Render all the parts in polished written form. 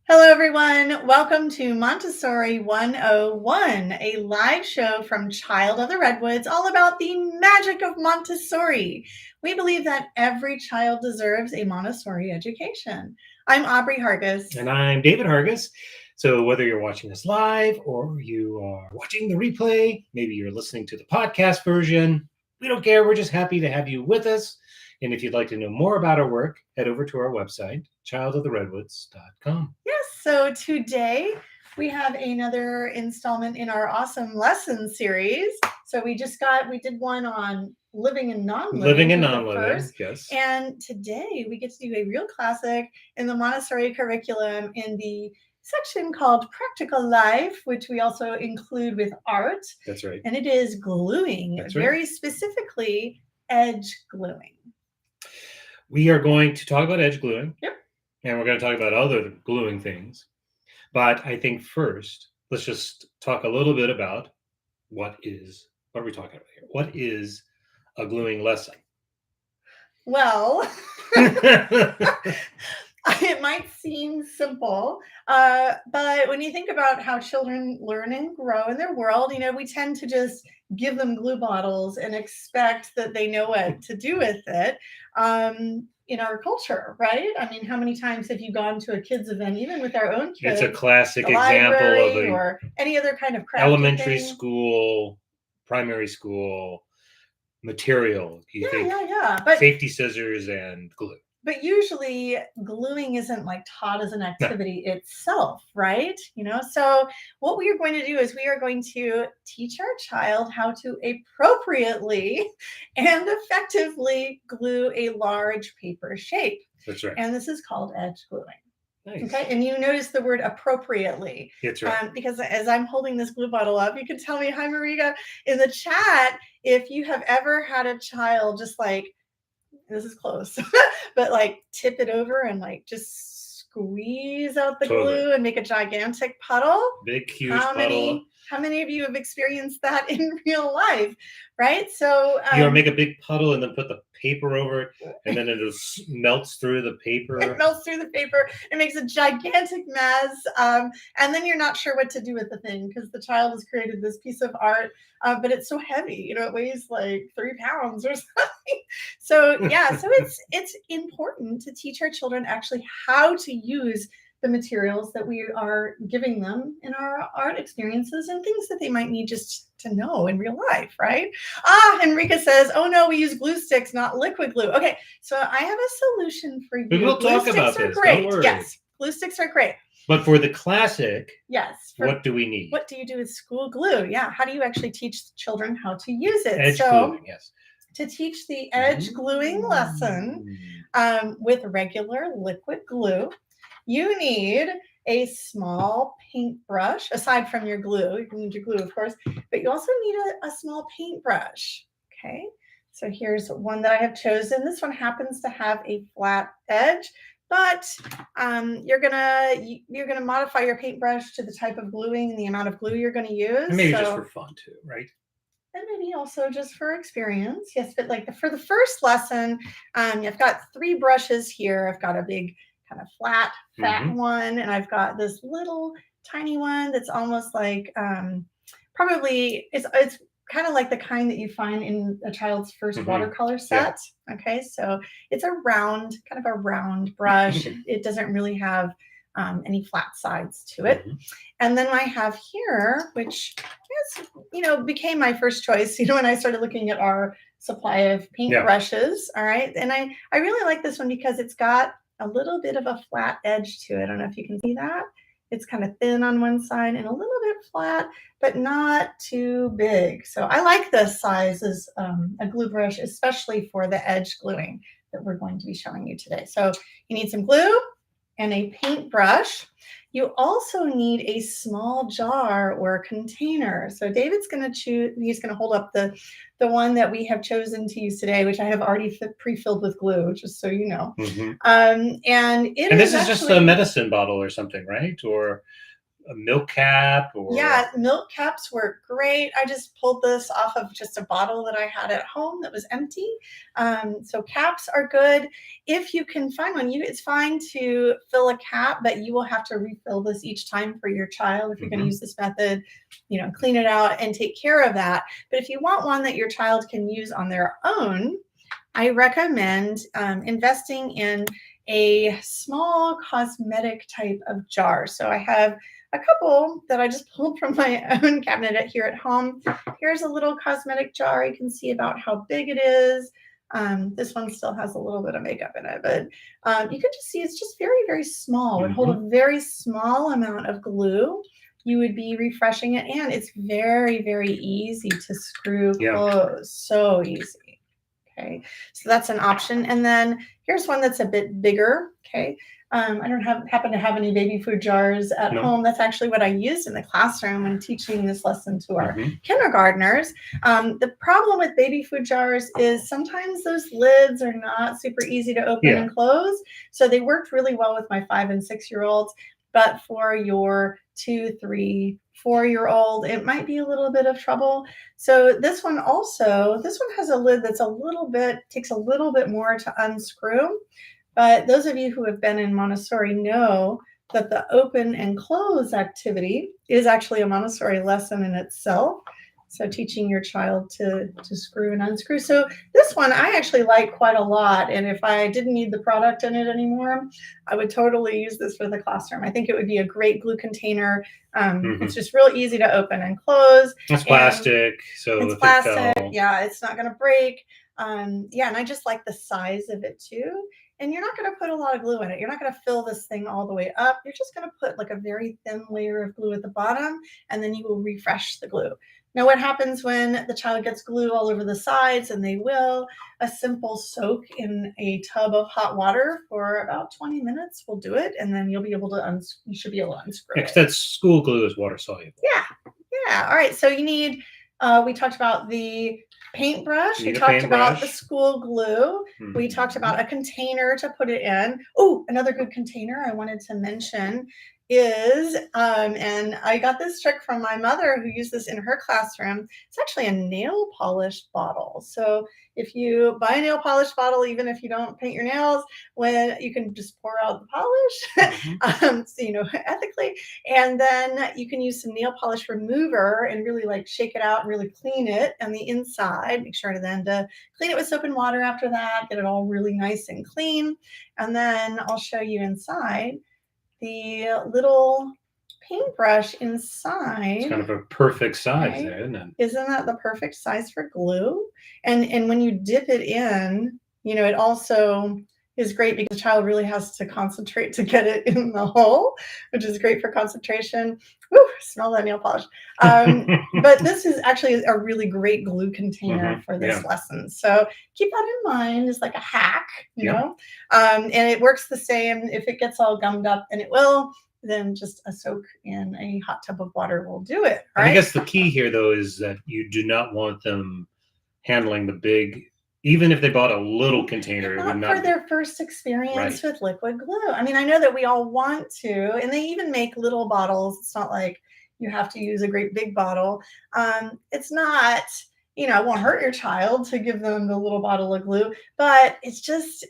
Hello, everyone. Welcome to Montessori 101, a live show from Child of the Redwoods, all about the magic of Montessori. We believe that every child deserves a Montessori education. I'm Aubrey Hargis. And I'm David Hargis. So whether you're watching us live or you are watching the replay, maybe you're listening to the podcast version, we don't care. We're just happy to have you with us. And if you'd like to know more about our work, head over to our website, childoftheredwoods.com. Yes, so today we have another installment in our awesome lesson series. So we did one on living and non-living. Living and non-living, yes. And today we get to do a real classic in the Montessori curriculum in the section called Practical Life, which we also include with art. That's right. And it is gluing, very specifically edge gluing. We are going to talk about edge gluing. Yep. And we're going to talk about other gluing things. But I think first, let's just talk a little bit about what are we talking about here? What is a gluing lesson? Well, it might seem simple, but when you think about how children learn and grow in their world, we tend to just give them glue bottles and expect that they know what to do with it. In our culture, right? I mean, how many times have you gone to a kids event, even with our own kids? It's a classic example of or any other kind of elementary school, primary school material. But safety scissors and glue. But usually gluing isn't like taught as an activity itself, right? So what we are going to do is we are going to teach our child how to appropriately and effectively glue a large paper shape. That's right. And this is called edge gluing. Nice. Okay, and you notice the word appropriately. That's right. Because as I'm holding this glue bottle up, you can tell me, hi, Marika, in the chat, if you have ever had a child just like, this is close, but like tip it over and like just squeeze out the glue and make a gigantic puddle. Big, huge puddle. How many of you have experienced that in real life, right? So you make a big puddle and then put the paper over it, and then it just melts through the paper. It melts through the paper. It makes a gigantic mess, and then you're not sure what to do with the thing because the child has created this piece of art, but it's so heavy. It weighs like 3 pounds or something. So so it's important to teach our children actually how to use the materials that we are giving them in our art experiences and things that they might need just to know in real life, right? Enrica says, oh no, we use glue sticks, not liquid glue. Okay, so I have a solution for you. We will talk about this. Great. Don't worry. Yes, glue sticks are great. But for the classic, what do we need? What do you do with school glue? Yeah, how do you actually teach children how to use it? Edge gluing, yes. To teach the edge gluing lesson with regular liquid glue, you need a small paintbrush, aside from your glue. You need your glue, of course, but you also need a small paintbrush, okay? So here's one that I have chosen. This one happens to have a flat edge, but you're gonna modify your paintbrush to the type of gluing and the amount of glue you're gonna use. And maybe just for fun too, right? And maybe also just for experience. Yes, but for the first lesson, I've got 3 brushes here. I've got a big kind of flat, fat one, and I've got this little tiny one that's almost like probably it's kind of like the kind that you find in a child's first watercolor set. Yeah. Okay, so it's a round brush. It doesn't really have any flat sides to it. And then I have here, which became my first choice, when I started looking at our supply of paint brushes. All right. And I really like this one because it's got a little bit of a flat edge to it. I don't know if you can see that. It's kind of thin on one side and a little bit flat, but not too big. So I like this size as a glue brush, especially for the edge gluing that we're going to be showing you today. So you need some glue and a paintbrush. You also need a small jar or container. So David's going to choose, he's going to hold up the one that we have chosen to use today, which I have already pre-filled with glue, just so you know. And this is just a medicine bottle or something, right? Or a milk cap or? Yeah, milk caps work great. I just pulled this off of just a bottle that I had at home that was empty. So caps are good. If you can find one, it's fine to fill a cap, but you will have to refill this each time for your child if you're going to use this method. Clean it out and take care of that. But if you want one that your child can use on their own, I recommend investing in a small cosmetic type of jar. So I have a couple that I just pulled from my own cabinet here at home. Here's a little cosmetic jar. You can see about how big it is. This one still has a little bit of makeup in it, but you can just see it's just very, very small. It would hold a very small amount of glue. You would be refreshing it, and it's very, very easy to screw close. So easy. Okay, so that's an option. And then here's one that's a bit bigger. Okay, I don't happen to have any baby food jars at home. That's actually what I used in the classroom when teaching this lesson to our kindergartners. The problem with baby food jars is sometimes those lids are not super easy to open and close. So they worked really well with my 5- and 6-year-olds, but for your 2-, 3-, 4-year-old, it might be a little bit of trouble. So this one has a lid that's takes a little bit more to unscrew. But those of you who have been in Montessori know that the open and close activity is actually a Montessori lesson in itself. So teaching your child to screw and unscrew. So this one I actually like quite a lot. And if I didn't need the product in it anymore, I would totally use this for the classroom. I think it would be a great glue container. It's just real easy to open and close. It's plastic. So it's plastic. Yeah, it's not going to break. And I just like the size of it too. And you're not going to put a lot of glue in it. You're not going to fill this thing all the way up. You're just going to put like a very thin layer of glue at the bottom, and then you will refresh the glue. Now, what happens when the child gets glue all over the sides, and they will, a simple soak in a tub of hot water for about 20 minutes will do it, and then you should be able to unscrew it. Because that school glue is water soluble. Yeah. All right. So you need, we talked about the paintbrush. We talked about the school glue. We talked about a container to put it in. Oh, another good container I wanted to mention is, and I got this trick from my mother who used this in her classroom. It's actually a nail polish bottle. So if you buy a nail polish bottle, even if you don't paint your nails, you can just pour out the polish, ethically, and then you can use some nail polish remover and really like shake it out and really clean it on the inside. Make sure to clean it with soap and water after that, get it all really nice and clean. And then I'll show you inside the little paintbrush inside. It's kind of a perfect size there, isn't it? Isn't that the perfect size for glue? And when you dip it in, it also is great because the child really has to concentrate to get it in the hole, which is great for concentration. Woo, smell that nail polish. But this is actually a really great glue container for this lesson. So keep that in mind as like a hack, you know. And it works the same if it gets all gummed up, and it will. Then just a soak in a hot tub of water will do it. Right? I guess the key here, though, is that you do not want them handling the big. Even if they bought a little container, it would not for their first experience with liquid glue. I mean, I know that we all want to, and they even make little bottles. It's not like you have to use a great big bottle. It's not, it won't hurt your child to give them the little bottle of glue, but it's just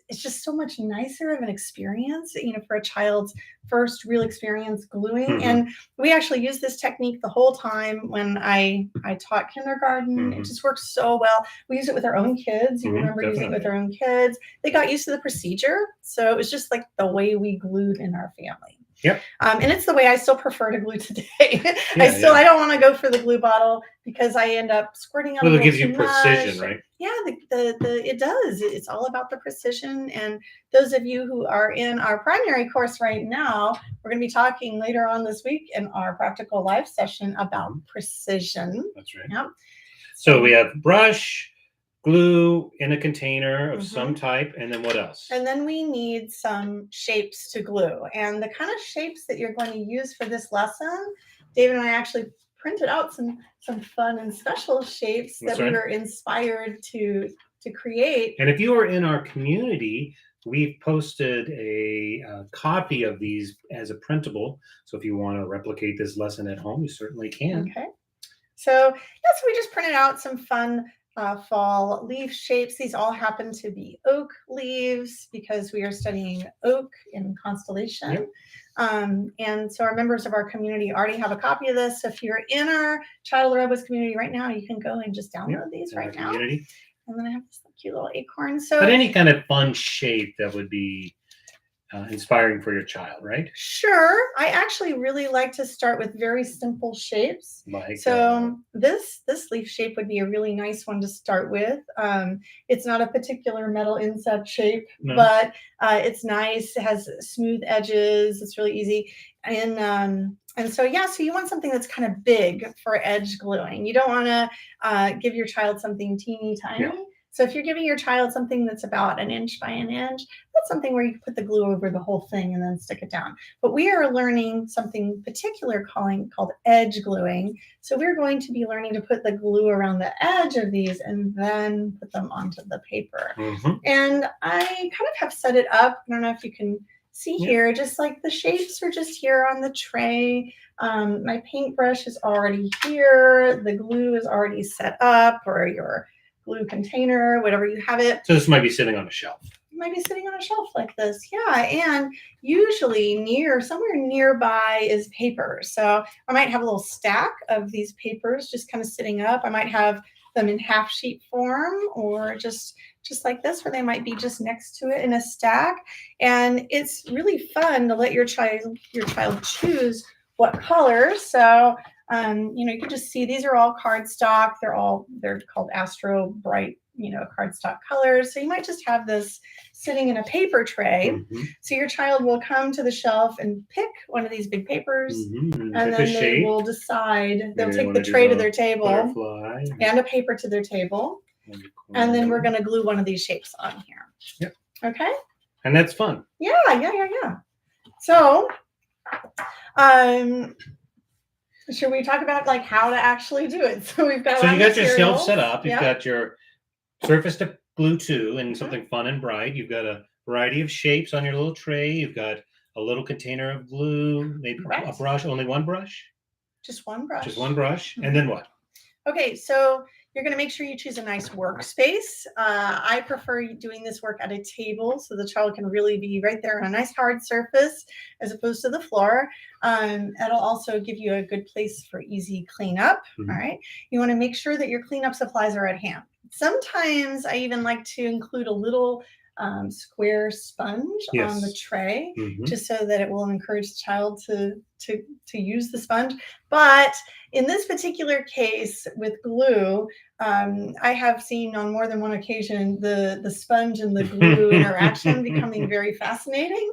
so much nicer of an experience, for a child's first real experience gluing. And we actually use this technique the whole time when I taught kindergarten. It just works so well. We use it with our own kids. You remember using it with our own kids. They got used to the procedure. So it was just like the way we glued in our family. Yep. And it's the way I still prefer to glue today. I don't want to go for the glue bottle because I end up squirting out. Well, it gives you precision, right? Yeah, it does. It's all about the precision. And those of you who are in our primary course right now, we're going to be talking later on this week in our practical life session about precision. That's right. Yep. So we have brush, glue in a container of some type, and then what else? And then we need some shapes to glue. And the kind of shapes that you're going to use for this lesson, David and I actually printed out some fun and special shapes that we were inspired to create. And if you are in our community, we've posted a copy of these as a printable. So if you want to replicate this lesson at home, you certainly can. Okay. So yes, we just printed out some fun fall leaf shapes. These all happen to be oak leaves because we are studying oak in constellation. Yep. And so our members of our community already have a copy of this. So if you're in our Child Robots community right now, you can go and just download these right now. Community. And then I have this cute little acorn. So, but any kind of fun shape that would be inspiring for your child, right? Sure. I actually really like to start with very simple shapes. Like, so this leaf shape would be a really nice one to start with. It's not a particular metal insect shape, but it's nice. It has smooth edges. It's really easy. And so, so you want something that's kind of big for edge gluing. You don't want to give your child something teeny tiny. Yeah. So if you're giving your child something that's about 1 inch by 1 inch, that's something where you can put the glue over the whole thing and then stick it down. But we are learning something particular called edge gluing. So we're going to be learning to put the glue around the edge of these and then put them onto the paper. Mm-hmm. And I kind of have set it up. I don't know if you can see here, just like the shapes are just here on the tray. My paintbrush is already here. The glue is already set up, or your glue container, whatever you have it. So this might be sitting on a shelf. It might be sitting on a shelf like this. Yeah. And usually somewhere nearby is paper. So I might have a little stack of these papers just kind of sitting up. I might have them in half sheet form, or just like this, where they might be just next to it in a stack. And it's really fun to let your child choose what colors. So you can just see these are all cardstock. They're called Astro Bright, cardstock colors. So you might just have this sitting in a paper tray. Mm-hmm. So your child will come to the shelf and pick one of these big papers, mm-hmm. and then they will decide. They'll take the tray to their table and a paper to their table, and then we're going to glue one of these shapes on here. Yep. Okay. And that's fun. Yeah. So, should we talk about how to actually do it? So we've got. So you got your shelf set up. You've got your surface to glue to, and something fun and bright. You've got a variety of shapes on your little tray. You've got a little container of glue, maybe a brush. Only one brush. Just one brush. Just one brush, and then what? Okay, so you're going to make sure you choose a nice workspace. I prefer doing this work at a table so the child can really be right there on a nice hard surface as opposed to the floor. It'll also give you a good place for easy cleanup. Mm-hmm. All right. You want to make sure that your cleanup supplies are at hand. Sometimes I even like to include a little square sponge on the tray, mm-hmm. just so that it will encourage the child to use the sponge. But in this particular case with glue, I have seen on more than one occasion the sponge and the glue interaction becoming very fascinating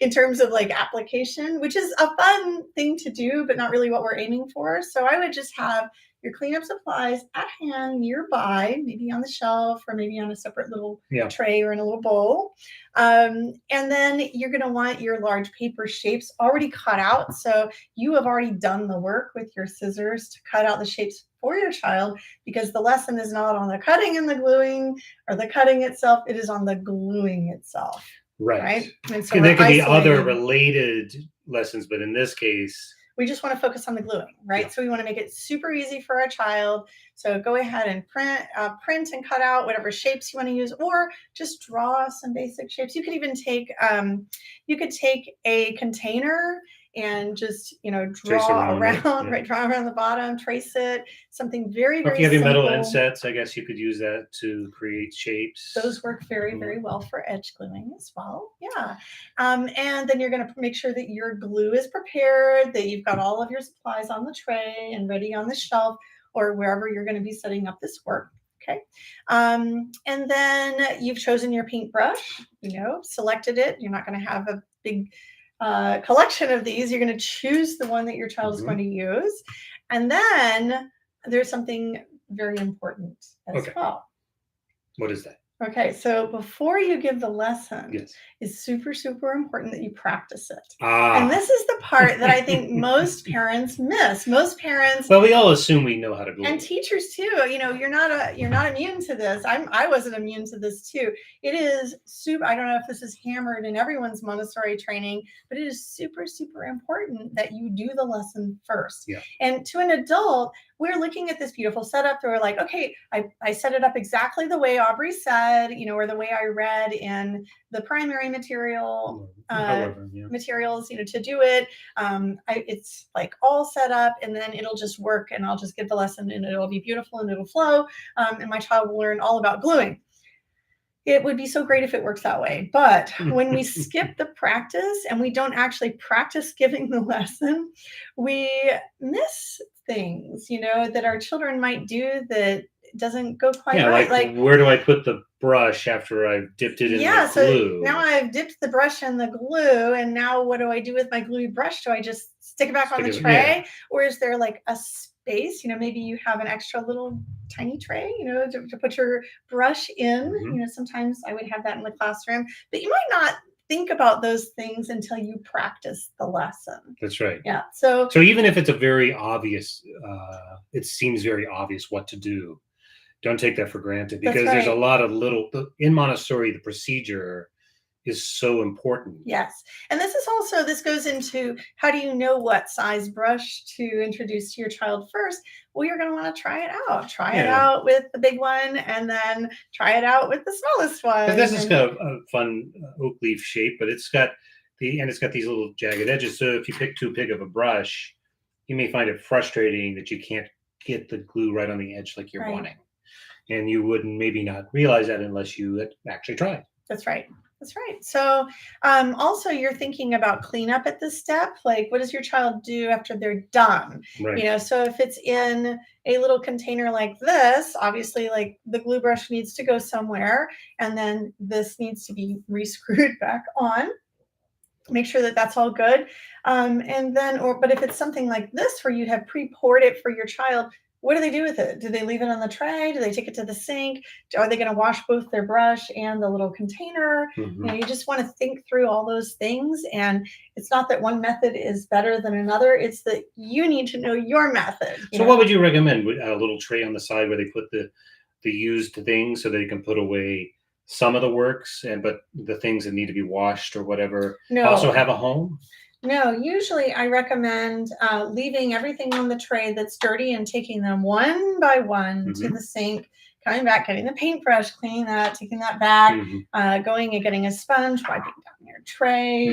in terms of application, which is a fun thing to do, but not really what we're aiming for. So I would just have your cleanup supplies at hand nearby, maybe on the shelf or maybe on a separate little tray or in a little bowl. And then you're going to want your large paper shapes already cut out. So you have already done the work with your scissors to cut out the shapes for your child, because the lesson is not on the cutting and the gluing or the cutting itself. It is on the gluing itself. Right. And so there can be other related lessons, but in this case, we just want to focus on the gluing, right? Yeah. So we want to make it super easy for our child. So go ahead and print and cut out whatever shapes you want to use, or just draw some basic shapes. You could even take a container and just draw around the bottom, trace it, something very, very simple. If you have metal insets, I guess you could use that to create shapes. Those work very, very well for edge gluing as well. Yeah. And then you're going to make sure that your glue is prepared, that you've got all of your supplies on the tray and ready on the shelf or wherever you're going to be setting up this work. Okay. And then you've chosen your paintbrush, selected it. You're not going to have a big collection of these. You're going to choose the one that your child is going to use. And then there's something very important as well. What is that? Okay, so before you give the lesson, Yes. it's super, super important that you practice it. Ah. And this is the part that I think most parents miss. Most parents Well, we all assume we know how to glue. and teachers too. You're not immune to this. I wasn't immune to this too. It is super. I don't know if this is hammered in everyone's Montessori training, but it is super, super important that you do the lesson first. Yeah. And to an adult, we're looking at this beautiful setup. We're like, okay, I set it up exactly the way Aubrey said, or the way I read in the primary material. Materials, to do it. It's like all set up, and then it'll just work, and I'll just give the lesson, and it'll be beautiful, and it'll flow, and my child will learn all about gluing. It would be so great if it works that way. But when we skip the practice and we don't actually practice giving the lesson, we miss things, that our children might do that doesn't go quite right. Like where do I put the brush after I've dipped it in the glue? So now I've dipped the brush in the glue, and now what do I do with my gluey brush? Do I just stick it back on the tray? Yeah. Or is there like a space? Maybe you have an extra little tiny tray, to put your brush in. Mm-hmm. Sometimes I would have that in the classroom, but you might not think about those things until you practice the lesson. That's right. Yeah. So even if it's a very obvious, it seems very obvious what to do, don't take that for granted, because there's a lot of in Montessori, the procedure is so important. Yes. And this goes into, how do you know what size brush to introduce to your child first? Well, you're going to want to try it out. Try it out with the big one, and then try it out with the smallest one. This has got a fun oak leaf shape, but it's got these little jagged edges. So if you pick too big of a brush, you may find it frustrating that you can't get the glue right on the edge like you're wanting. And you wouldn't maybe not realize that unless you had actually tried. That's right. So also, you're thinking about cleanup at this step. Like, what does your child do after they're done? Right. So if it's in a little container like this, obviously, like, the glue brush needs to go somewhere, and then this needs to be re-screwed back on. Make sure that that's all good. But if it's something like this where you have pre-poured it for your child, what do they do with it? Do they leave it on the tray? Do they take it to the sink? Are they going to wash both their brush and the little container? Mm-hmm. You just want to think through all those things. And it's not that one method is better than another. It's that you need to know your method. So what would you recommend? A little tray on the side where they put the used things so they can put away some of the works, but the things that need to be washed or whatever also have a home? No, usually I recommend leaving everything on the tray that's dirty and taking them one by one to the sink, coming back, getting the paintbrush, cleaning that, taking that back, going and getting a sponge, wiping down your tray,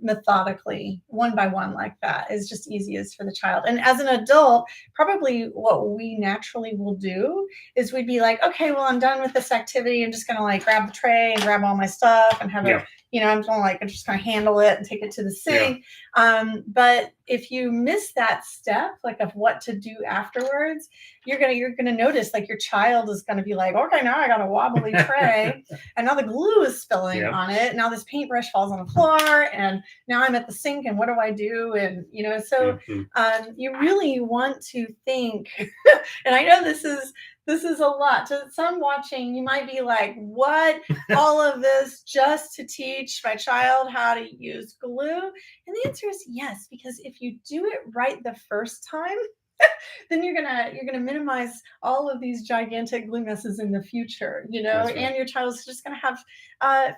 methodically, one by one, like that is just easiest for the child. And as an adult, probably what we naturally will do is we'd be like, okay, well, I'm done with this activity. I'm just going to like grab the tray and grab all my stuff and have it. I'm just going to handle it and take it to the sink. But if you miss that step, like, of what to do afterwards, you're gonna notice, like, your child is gonna be like, okay, now I got a wobbly tray, and now the glue is spilling on it. Now this paintbrush falls on the floor, and now I'm at the sink, and what do I do? And you really want to think. And I know this is a lot. To some watching, you might be like, what? All of this just to teach my child how to use glue? And the answer is yes, because if you do it right the first time, then you're gonna minimize all of these gigantic glue messes in the future, right. And your child's just gonna have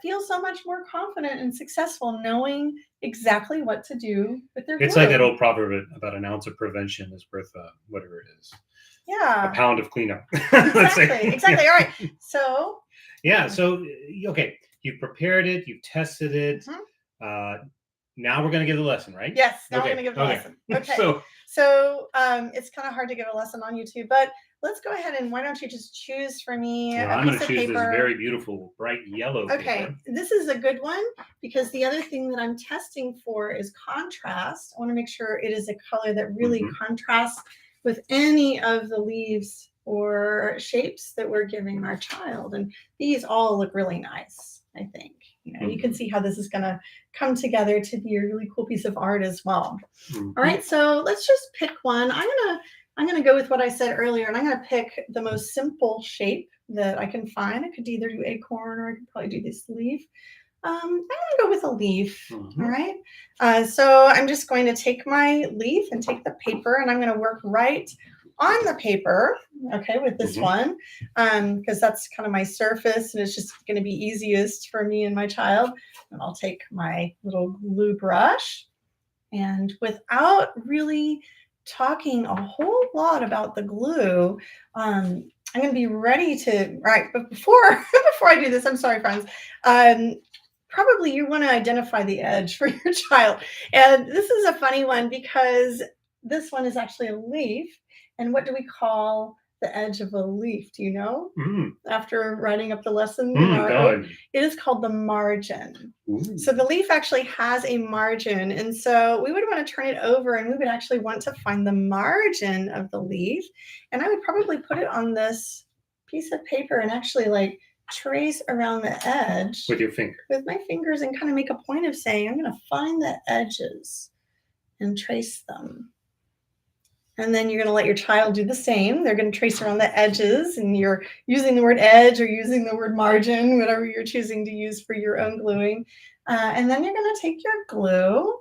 feel so much more confident and successful knowing exactly what to do with their glue. It's like that old proverb about an ounce of prevention is worth whatever it is. Yeah. A pound of cleanup. Exactly. All right. So. Yeah. So, okay. You've prepared it. You've tested it. Mm-hmm. Now we're going to give the lesson, right? Yes. Now we're going to give the lesson. Okay. So it's kind of hard to give a lesson on YouTube, but let's go ahead and why don't you just choose for me a I'm piece going to choose this very beautiful bright yellow paper. This is a good one because the other thing that I'm testing for is contrast. I want to make sure it is a color that really contrasts with any of the leaves or shapes that we're giving our child. And these all look really nice, I think. You can see how this is going to come together to be a really cool piece of art as well. All right, so let's just pick one. I'm going to I'm going to go with what I said earlier, and I'm going to pick the most simple shape that I can find. I could either do acorn or I could probably do this leaf. I'm going to go with a leaf. Mm-hmm. All right. So I'm just going to take my leaf and take the paper, and I'm going to work right on the paper, okay, with this one, because that's kind of my surface, and it's just going to be easiest for me and my child. And I'll take my little glue brush, and without really talking a whole lot about the glue, I'm going to be ready to, right, but before I do this, I'm sorry, friends, probably you want to identify the edge for your child. And this is a funny one because this one is actually a leaf. And what do we call the edge of a leaf? Do you know? After writing up the lesson, it is called the margin. So the leaf actually has a margin. And so we would want to turn it over, and we would actually want to find the margin of the leaf. And I would probably put it on this piece of paper and actually like trace around the edge with your finger, with my fingers, and kind of make a point of saying, I'm going to find the edges and trace them. And then you're going to let your child do the same. They're going to trace around the edges, and you're using the word edge or using the word margin, whatever you're choosing to use for your own gluing. And then you're going to take your glue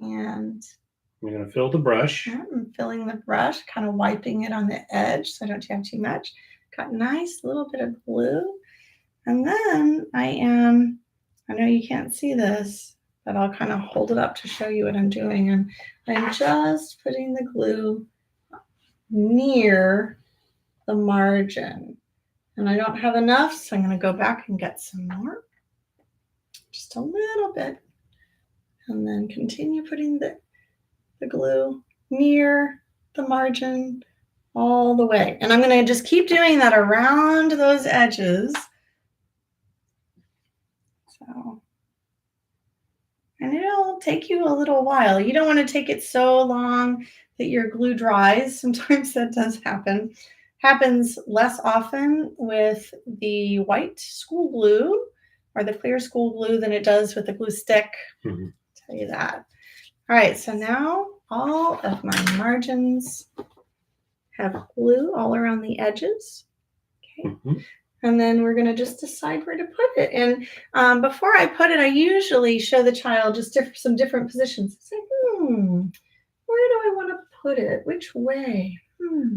and you're going to fill the brush. I'm filling the brush, kind of wiping it on the edge so I don't have too much. Got a nice little bit of glue. And then I know you can't see this, but I'll kind of hold it up to show you what I'm doing. And I'm just putting the glue near the margin. And I don't have enough, so I'm going to go back and get some more. Just a little bit. And then continue putting the glue near the margin all the way. And I'm going to just keep doing that around those edges. So, and it'll take you a little while. You don't want to take it so long that your glue dries. Sometimes that does happen. Happens less often with the white school glue or the clear school glue than it does with the glue stick. I'll tell you that. All right, so now all of my margins have glue all around the edges. Okay. And then we're going to just decide where to put it. And before I put it, I usually show the child just some different positions. It's like, where do I want to put it? Which way? I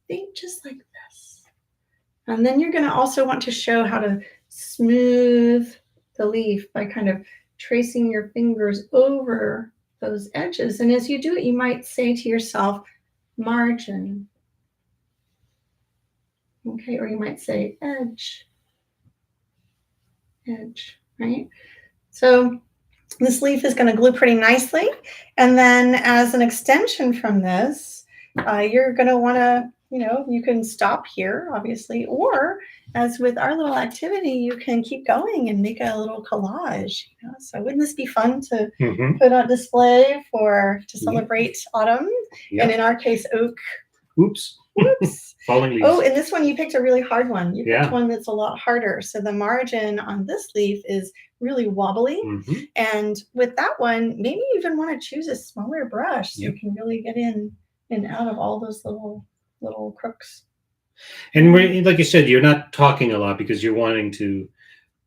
think just like this. And then you're going to also want to show how to smooth the leaf by kind of tracing your fingers over those edges. And as you do it, you might say to yourself, margin. Okay, or you might say edge, right? So this leaf is going to glue pretty nicely. And then as an extension from this, you're going to want to, you can stop here, obviously, or as with our little activity, you can keep going and make a little collage. So wouldn't this be fun to put on display to celebrate autumn? And in our case, oak. Oops. Falling leaves. Oh, and this one you picked a really hard one. You picked one that's a lot harder. So the margin on this leaf is really wobbly. And with that one, maybe you even want to choose a smaller brush so you can really get in and out of all those little crooks. And like you said, you're not talking a lot because you're wanting to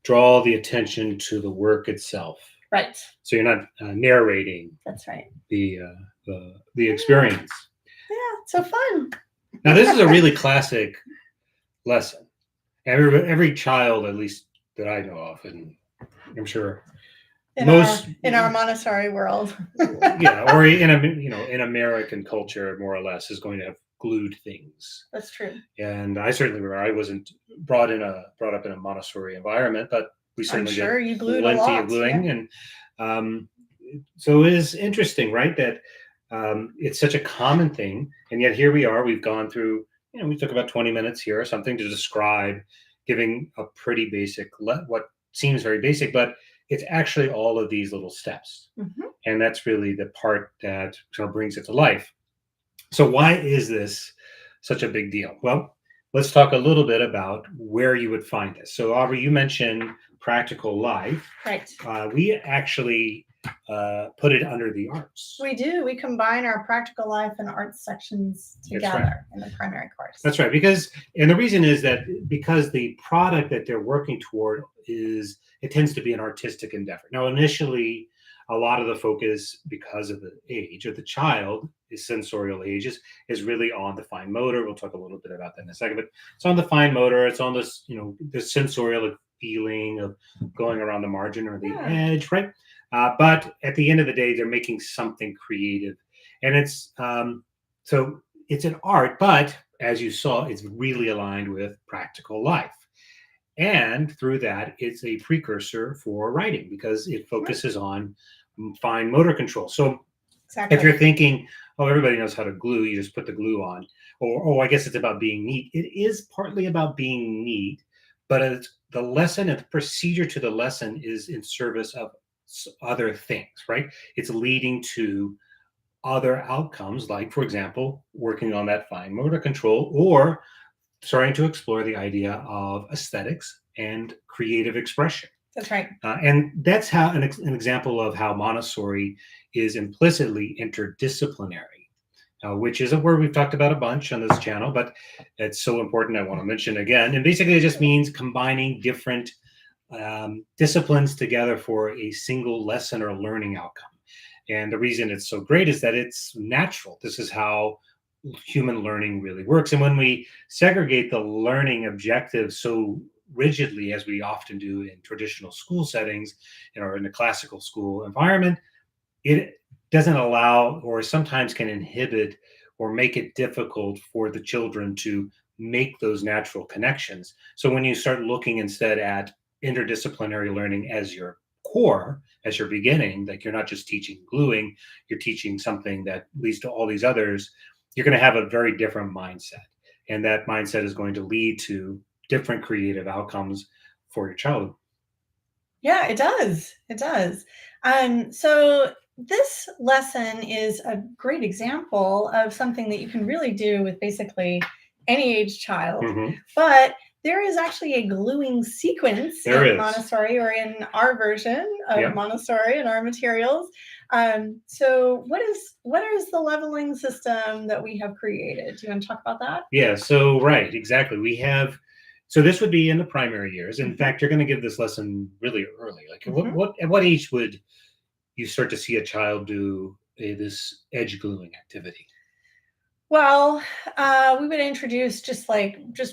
draw the attention to the work itself. Right. So you're not narrating. That's right. The experience. Yeah, so fun. Now, this is a really classic lesson. Every child, at least that I know of, and I'm sure in our Montessori world, or in American culture, more or less, is going to have glued things. That's true. And I certainly remember I wasn't brought up in a Montessori environment, but we certainly did you glued plenty a lot, of gluing, and so it is interesting, right? That. It's such a common thing, and yet here we are. We've gone through, we took about 20 minutes here or something to describe, giving a pretty basic, what seems very basic, but it's actually all of these little steps. And that's really the part that sort of brings it to life. So why is this such a big deal? Well, let's talk a little bit about where you would find this. So Aubrey, you mentioned practical life. Right. We actually put it under the arts. We do. We combine our practical life and arts sections together in the primary course. That's right. And the reason is that because the product that they're working toward it tends to be an artistic endeavor. Now, initially, a lot of the focus, because of the age of the child, is sensorial age, is really on the fine motor. We'll talk a little bit about that in a second, but it's on the fine motor. It's on this, the sensorial feeling of going around the margin or the edge, right? But at the end of the day, they're making something creative, and so it's an art, but as you saw, it's really aligned with practical life. And through that, it's a precursor for writing because it focuses on fine motor control. So if you're thinking, oh, everybody knows how to glue, you just put the glue on, or I guess it's about being neat. It is partly about being neat, but the lesson and the procedure to the lesson is in service of other things, right? It's leading to other outcomes, like, for example, working on that fine motor control or starting to explore the idea of aesthetics and creative expression. That's right. And that's how an example of how Montessori is implicitly interdisciplinary, which is a word we've talked about a bunch on this channel, but it's so important I want to mention again. And basically, it just means combining different disciplines together for a single lesson or learning outcome. And the reason it's so great is that it's natural. This is how human learning really works. And when we segregate the learning objectives so rigidly, as we often do in traditional school settings or in the classical school environment, it doesn't allow, or sometimes can inhibit or make it difficult for the children to make those natural connections. So when you start looking instead at interdisciplinary learning as your core, as your beginning, like you're not just teaching gluing, you're teaching something that leads to all these others, you're going to have a very different mindset. And that mindset is going to lead to different creative outcomes for your child. Yeah, it does. It does. So this lesson is a great example of something that you can really do with basically any age child. Mm-hmm. But there is actually a gluing sequence in Montessori, or in our version of Montessori and our materials. So what is the leveling system that we have created? Do you want to talk about that? Yeah, so right, exactly. So this would be in the primary years. In fact, you're going to give this lesson really early. Like at what age would you start to see a child do this edge gluing activity? Well, we would introduce just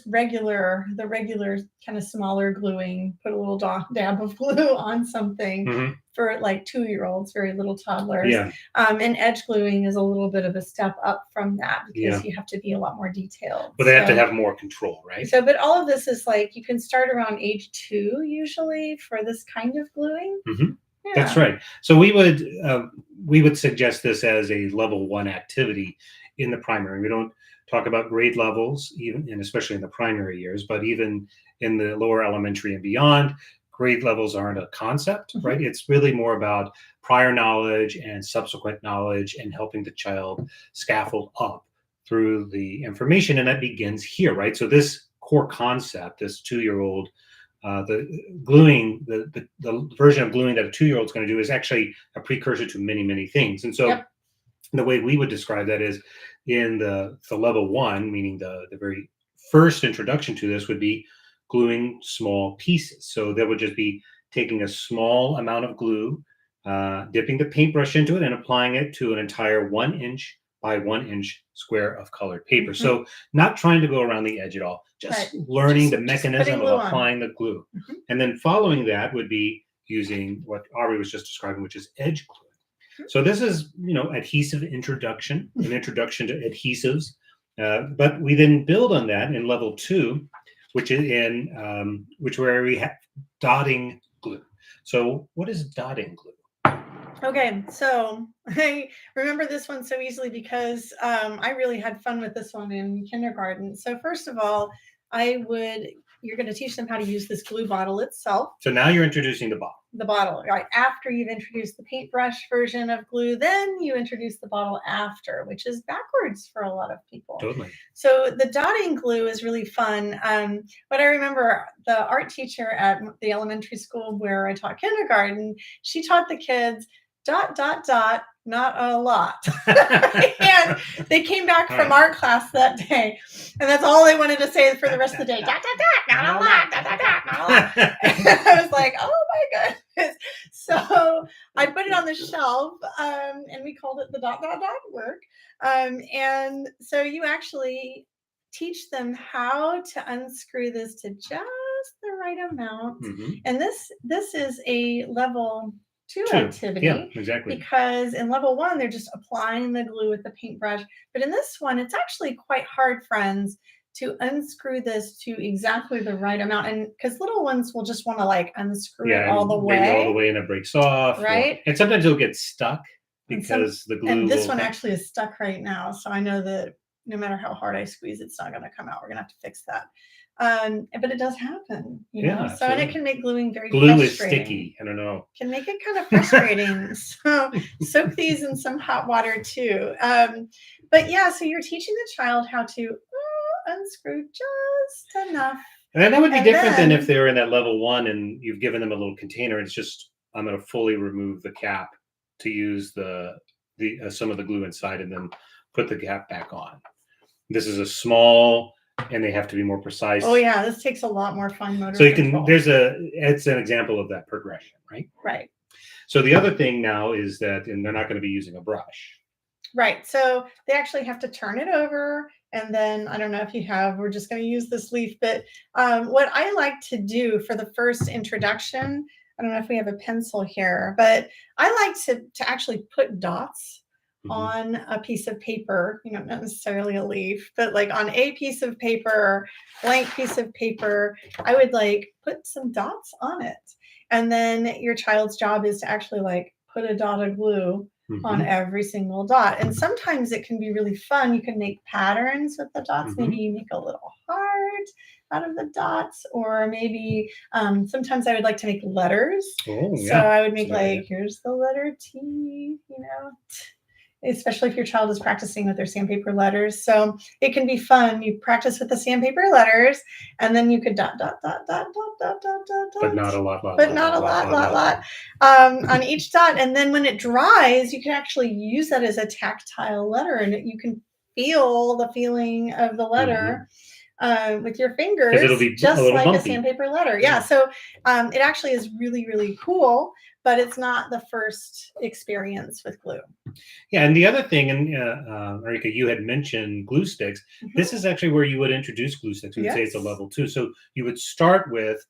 regular kind of smaller gluing, put a little dab of glue on something for like 2-year-olds, very little toddlers. Yeah. And edge gluing is a little bit of a step up from that because you have to be a lot more detailed. But they have to have more control, right? So, but all of this is like, you can start around age 2 usually for this kind of gluing. Mm-hmm. Yeah. That's right. So we would suggest this as a level 1 activity in the primary. We don't talk about grade levels, even, and especially in the primary years, but even in the lower elementary and beyond, grade levels aren't a concept, right? It's really more about prior knowledge and subsequent knowledge and helping the child scaffold up through the information. And that begins here, right? So this core concept, this 2-year-old, the gluing, the version of gluing that a 2-year-old is going to do is actually a precursor to many, many things. And so the way we would describe that is in the level 1, meaning the very first introduction to this would be gluing small pieces. So that would just be taking a small amount of glue, dipping the paintbrush into it and applying it to an entire 1 inch by 1 inch square of colored paper. So not trying to go around the edge at all, just learning the mechanism of applying the glue. And then following that would be using what Aubrey was just describing, which is edge glue. So this is, adhesive introduction, an introduction to adhesives. But we then build on that in level 2, which is where we have dotting glue. So what is dotting glue? Okay, so I remember this one so easily because I really had fun with this one in kindergarten. So first of all, you're going to teach them how to use this glue bottle itself. So now you're introducing the bottle. The bottle, right? After you've introduced the paintbrush version of glue, then you introduce the bottle after, which is backwards for a lot of people. Totally. So the dotting glue is really fun. But I remember the art teacher at the elementary school where I taught kindergarten, she taught the kids not a lot. And they came back from art class that day, and that's all they wanted to say for the rest of the day. Not a lot, not a lot. And I was like, oh my goodness. So I put it on the shelf, and we called it the ... work. And so you actually teach them how to unscrew this to just the right amount. And this is a level 2 activity. Yeah, exactly. Because in level 1, they're just applying the glue with the paintbrush. But in this one, it's actually quite hard, friends, to unscrew this to exactly the right amount. And because little ones will just want to like unscrew it all the way. Bring it all the way and it breaks off. Right. And sometimes it'll get stuck because the glue. And this one actually is stuck right now. So I know that no matter how hard I squeeze, it's not going to come out. We're going to have to fix that. But it does happen, you know. So and it can make gluing very frustrating. Glue is sticky. I don't know. Can make it kind of frustrating. So soak these in some hot water too. But yeah, so you're teaching the child how to unscrew just enough. And that would be different than if they're in that level 1 and you've given them a little container. It's just I'm going to fully remove the cap to use the some of the glue inside and then put the cap back on. This is a small. And they have to be more precise. Oh yeah, this takes a lot more fine motor. So you can. It's an example of that progression, right? Right. So the other thing now is that, and they're not going to be using a brush. Right. So they actually have to turn it over, and then I don't know if you have. We're just going to use this leaf, but what I like to do for the first introduction, I don't know if we have a pencil here, but I like to actually put dots on a piece of paper, you know, not necessarily a leaf, but like on a piece of paper, blank piece of paper, I would like put some dots on it. And then your child's job is to actually like put a dot of glue on every single dot. And sometimes it can be really fun. You can make patterns with the dots. Maybe you make a little heart out of the dots, or maybe sometimes I would like to make letters. Oh, yeah. So I would make like, here's the letter T, you know, especially if your child is practicing with their sandpaper letters. So it can be fun. You practice with the sandpaper letters, and then you could dot, dot, dot, dot, dot, dot, dot, dot, but not a lot, on each dot. And then when it dries, you can actually use that as a tactile letter, and you can feel the feeling of the letter with your fingers. It'll be just like bumpy. A sandpaper letter. Yeah. So it actually is really, really cool. But it's not the first experience with glue. Yeah, and the other thing, and Marika, you had mentioned glue sticks. This is actually where you would introduce glue sticks. We would say it's a level 2. So you would start with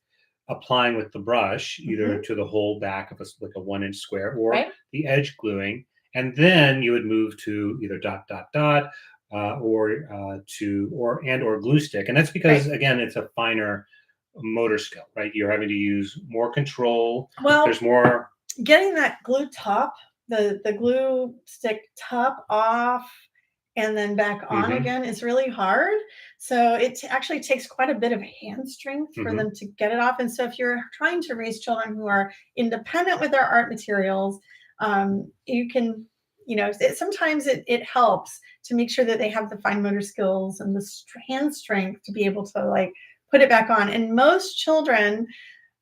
applying with the brush, either to the whole back of like a 1-inch square, or the edge gluing, and then you would move to either dot, dot, dot, or glue stick. And that's because again, it's a finer motor skill, right? You're having to use more control. Well, there's more getting that glue top, the glue stick top off and then back on again is really hard. So it actually takes quite a bit of hand strength for them to get it off. And so if you're trying to raise children who are independent with their art materials, you can, you know, sometimes it helps to make sure that they have the fine motor skills and the hand strength to be able to like put it back on. And most children,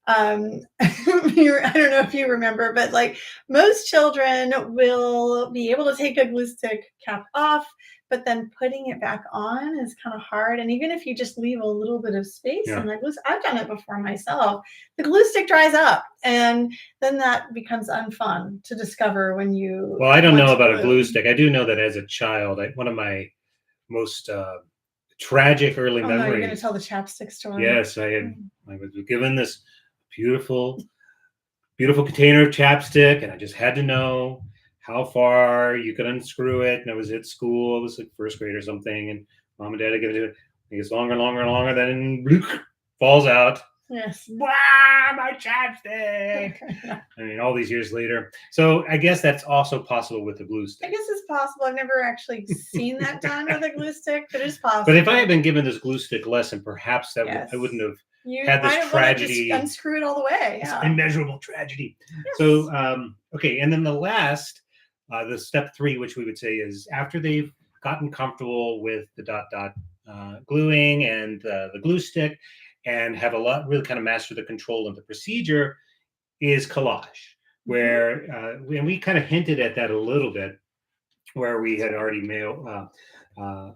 I don't know if you remember, but like most children will be able to take a glue stick cap off, but then putting it back on is kind of hard. And even if you just leave a little bit of space in the glue, I've done it before myself, the glue stick dries up, and then that becomes unfun to discover when you. Well, I don't know about a glue stick. I do know that as a child, one of my most tragic early memories. No, you're going to tell the chapstick story. Yes, I was given this beautiful container of chapstick, and I just had to know how far you could unscrew it. And I was at school. I was like first grade or something, and mom and dad are going to do it. It gets longer, then falls out. Yes. Wow, my chapstick. I mean, all these years later. So I guess that's also possible with the glue stick. I guess it's possible. I've never actually seen that done with a glue stick, but it's possible. But if I had been given this glue stick lesson, perhaps that I wouldn't have had this tragedy. Just unscrew it all the way. Yeah. This immeasurable tragedy. Yes. So, okay. And then the last, the step 3, which we would say is after they've gotten comfortable with the dot, dot gluing and the glue stick, and have really kind of mastered the control of the procedure, is collage. where and we kind of hinted at that a little bit, where we had already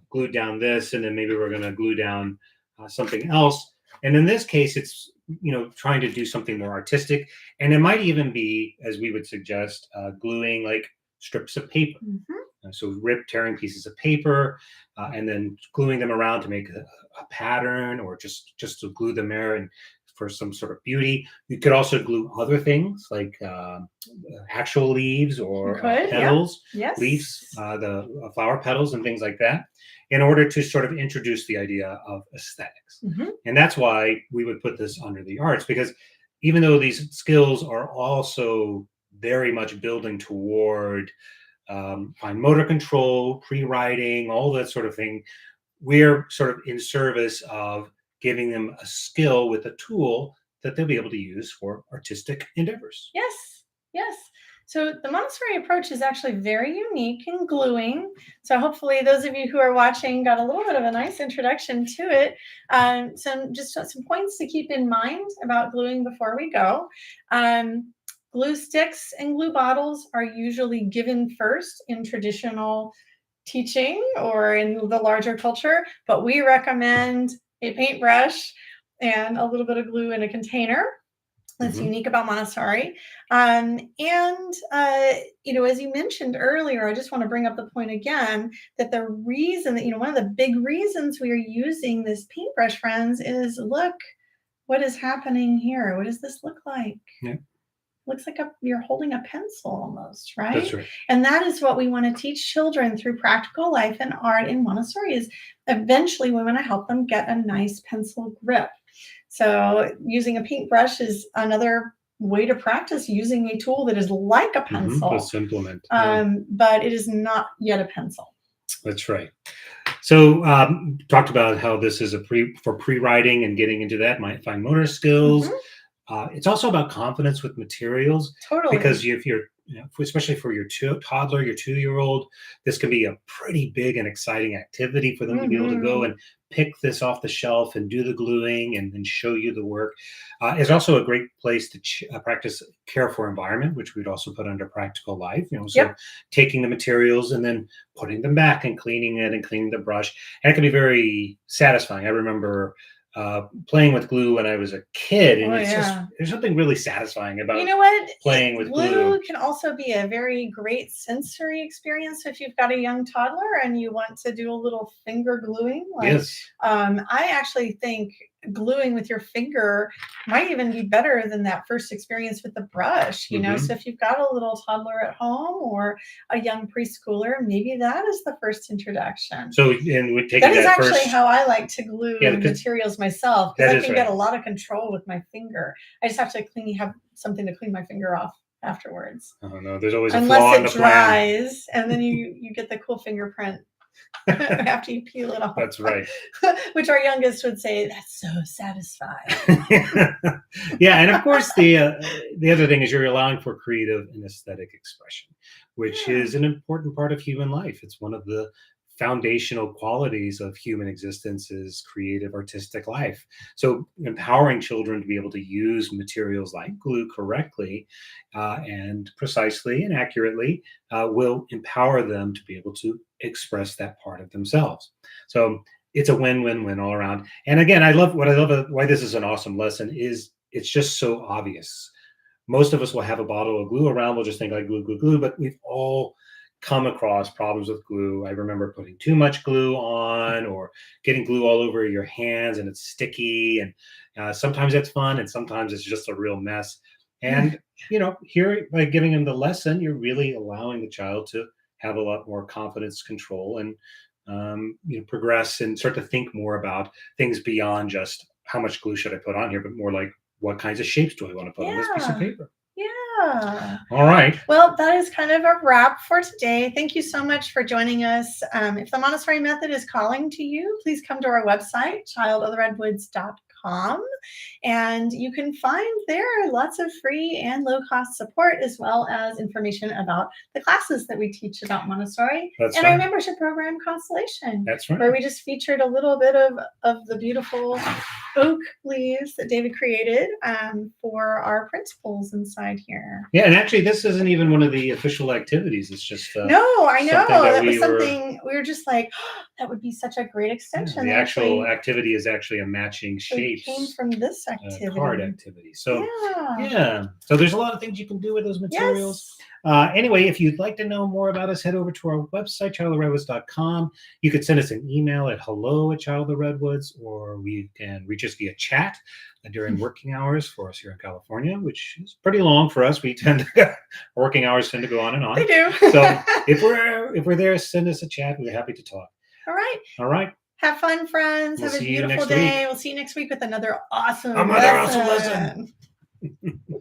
glued down this, and then maybe we're going to glue down something else. And in this case, it's trying to do something more artistic, and it might even be, as we would suggest, gluing like strips of paper. So tearing pieces of paper, and then gluing them around to make a pattern, or just to glue them there and for some sort of beauty. You could also glue other things like actual leaves or petals, leaves, the flower petals and things like that, in order to sort of introduce the idea of aesthetics. And that's why we would put this under the arts, because even though these skills are also very much building toward fine motor control, pre-writing, all that sort of thing, we're sort of in service of giving them a skill with a tool that they'll be able to use for artistic endeavors. Yes. So the Montessori approach is actually very unique in gluing. So hopefully those of you who are watching got a little bit of a nice introduction to it. Some points to keep in mind about gluing before we go. Glue sticks and glue bottles are usually given first in traditional teaching or in the larger culture, but we recommend a paintbrush and a little bit of glue in a container. That's unique about Montessori. As you mentioned earlier, I just want to bring up the point again that the reason that, one of the big reasons we are using this paintbrush, friends, is look what is happening here. What does this look like? Yeah. Looks like you're holding a pencil almost, right? That's right. And that is what we want to teach children through practical life and art in Montessori, is eventually we want to help them get a nice pencil grip. So using a paintbrush is another way to practice using a tool that is like a pencil. Let's implement. But it is not yet a pencil. That's right. So talked about how this is for pre-writing and getting into that, fine motor skills. It's also about confidence with materials. Totally. Because if you're, especially for your toddler, your 2-year-old, this can be a pretty big and exciting activity for them to be able to go and pick this off the shelf and do the gluing and then show you the work. It's also a great place to practice care for environment, which we'd also put under practical life. Taking the materials and then putting them back and cleaning it and cleaning the brush. And it can be very satisfying. I remember playing with glue when I was a kid, and there's something really satisfying about playing with glue. Can also be a very great sensory experience. So if you've got a young toddler and you want to do a little finger gluing, I actually think gluing with your finger might even be better than that first experience with the brush. So if you've got a little toddler at home or a young preschooler, maybe that is the first introduction. So and that is actually how I like to glue materials myself, because I can get a lot of control with my finger. I just have to have something to clean my finger off afterwards. Oh no, there's always a flaw in the plan. Unless it dries, and then you get the cool fingerprint after you peel it off. That's right. Which our youngest would say, that's so satisfying. Yeah, and of course the other thing is you're allowing for creative and aesthetic expression, which is an important part of human life. It's one of the foundational qualities of human existence is creative, artistic life. So empowering children to be able to use materials like glue correctly and precisely and accurately will empower them to be able to express that part of themselves. So it's a win-win-win all around. And again, I love why this is an awesome lesson is it's just so obvious. Most of us will have a bottle of glue around. We'll just think like glue, glue, glue, but we've all come across problems with glue. I remember putting too much glue on or getting glue all over your hands and it's sticky. And sometimes it's fun and sometimes it's just a real mess. And, here by giving them the lesson, you're really allowing the child to have a lot more confidence, control, and, progress and start to think more about things beyond just how much glue should I put on here, but more like what kinds of shapes do I want to put on this piece of paper? Yeah. All right. Well, that is kind of a wrap for today. Thank you so much for joining us. If the Montessori method is calling to you, please come to our website, childoftheredwoods.com, and you can find there lots of free and low-cost support, as well as information about the classes that we teach about Montessori our membership program, Constellation. That's right. Where we just featured a little bit of the beautiful oak leaves that David created for our principles inside here. Yeah, and actually, this isn't even one of the official activities. It's just No, I know. something that That was we were. something we were just like, oh, that would be such a great Yeah, extension. the They actual actually activity is actually a matching came shapes from this activity. card activity. So Yeah. yeah, so there's a lot of things you can do with those materials. Yes. Anyway, if you'd like to know more about us, head over to our website, childofredwoods.com. You could send us an email at hello@childofredwoods, or we can reach us via chat during working hours for us here in California, which is pretty long for us. We tend to working hours tend to go on and on. They do. So if we're there, send us a chat. We're happy to talk. All right. All right. Have fun, friends. We'll Have a see you beautiful next day. week. We'll see you next week with another awesome Another awesome lesson. lesson.